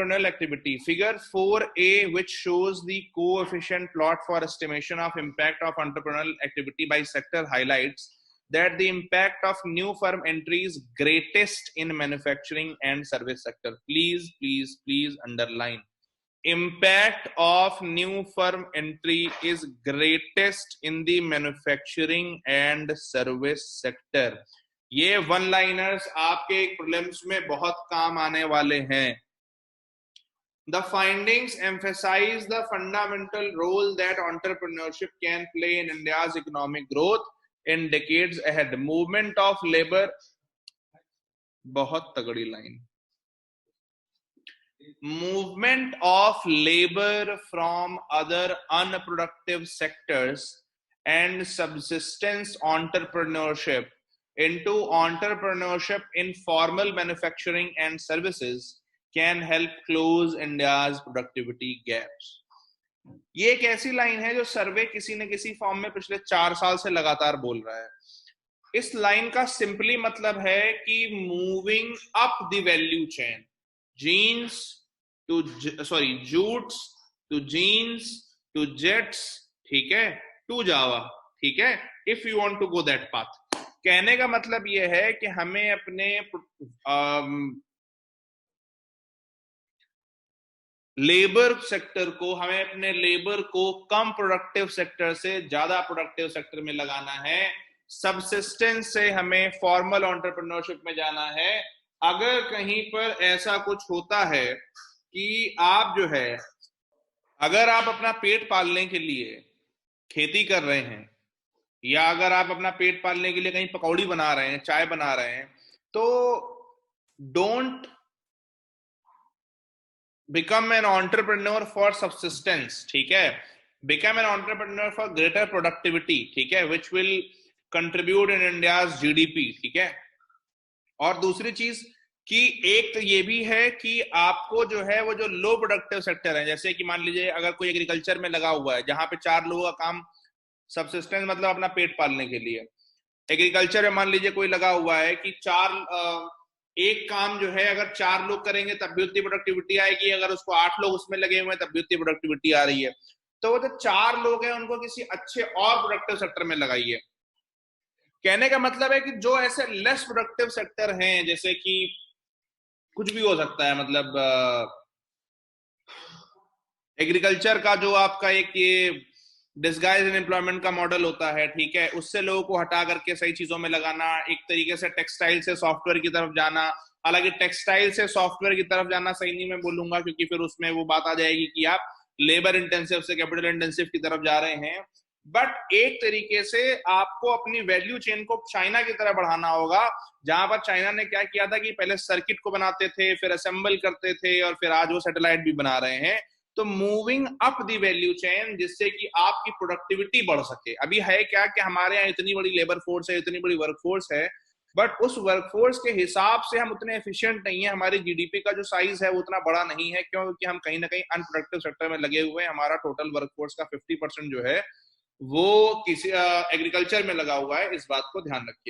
entrepreneurial activity. Figure 4A, which shows the coefficient plot for estimation of impact of entrepreneurial activity by sector, highlights that the impact of new firm entry is greatest in manufacturing and service sector. Please underline. Impact of new firm entry is greatest in the manufacturing and service sector. ये one liners आपके prelims में बहुत काम आने वाले हैं. The findings emphasize the fundamental role that entrepreneurship can play in India's economic growth in decades ahead. Movement of labor, बहुत तगड़ी line. Movement of labor from other unproductive sectors and subsistence entrepreneurship into entrepreneurship in formal manufacturing and services can help close India's productivity gaps. ये एक ऐसी line है जो सर्वे किसी न किसी फॉर्म में पिछले 4 साल से लगातार बोल रहा है. इस लाइन का सिंपली मतलब है कि moving up the value chain, jutes to jeans to jets, ठीक है, टू जावा, ठीक है, if you want to go that path. कहने का मतलब यह है कि हमें अपने लेबर सेक्टर को, हमें अपने लेबर को कम प्रोडक्टिव सेक्टर से ज्यादा प्रोडक्टिव सेक्टर में लगाना है. सबसिस्टेंस से हमें फॉर्मल एंटरप्रेन्योरशिप में जाना है. अगर कहीं पर ऐसा कुछ होता है कि आप जो है, अगर आप अपना पेट पालने के लिए खेती कर रहे हैं, या अगर आप अपना पेट पालने के लिए कहीं पकौड़ी बना रहे हैं, चाय बना रहे हैं, तो don't become an entrepreneur for subsistence, ठीक है. Become an entrepreneur for greater productivity, ठीक है, which will contribute in India's GDP, ठीक है. और दूसरी चीज कि एक तो ये भी है कि आपको जो है वो जो लो प्रोडक्टिव सेक्टर है, जैसे कि मान लीजिए अगर कोई एग्रीकल्चर में लगा हुआ है जहां पे 4 लोगों का काम, सबसिस्टेंस मतलब अपना पेट पालने के लिए, एग्रीकल्चर में मान लीजिए कोई लगा हुआ है कि एक काम जो है अगर 4 लोग करेंगे तब भी उतनी प्रोडक्टिविटी आएगी, अगर उसको 8 लोग उसमें लगे हुए हैं तब भी उतनी प्रोडक्टिविटी आ रही है. तो वो जो 4 लोग हैं उनको किसी अच्छे और प्रोडक्टिव सेक्टर में लगाइए. कहने का मतलब है कि जो ऐसे लेस प्रोडक्टिव सेक्टर हैं, जैसे कि कुछ भी हो सकता है, मतलब एग्रीकल्चर का जो आपका एक ये डिस्गाइज इन एम्प्लॉयमेंट का मॉडल होता है, ठीक है, उससे लोगों को हटा करके सही चीजों में लगाना. एक तरीके से टेक्सटाइल से सॉफ्टवेयर की तरफ जाना. हालांकि टेक्सटाइल से सॉफ्टवेयर की तरफ जाना सही नहीं मैं बोलूंगा, क्योंकि फिर उसमें वो बात आ जाएगी कि आप लेबर इंटेंसिव से कैपिटल इंटेंसिव की तरफ जा रहे हैं. बट एक तरीके से आपको अपनी वैल्यू चेन को चाइना की तरह बढ़ाना होगा, जहां पर चाइना ने क्या किया था कि पहले सर्किट को बनाते थे, फिर असेंबल करते थे, और फिर आज वो सैटेलाइट भी बना रहे हैं. तो moving up the value chain, जिससे कि आपकी प्रोडक्टिविटी बढ़ सके. अभी है क्या कि हमारे यहाँ इतनी बड़ी लेबर फोर्स है, इतनी बड़ी वर्कफोर्स है, बट उस वर्कफोर्स के हिसाब से हम उतने एफिशिएंट नहीं है. हमारी जीडीपी का जो साइज है वो उतना बड़ा नहीं है, क्योंकि हम कहीं ना कहीं अनप्रोडक्टिव सेक्टर में लगे हुए हैं. हमारा टोटल वर्कफोर्स का 50% जो है वो किसी एग्रीकल्चर में लगा हुआ है. इस बात को ध्यान रखिए.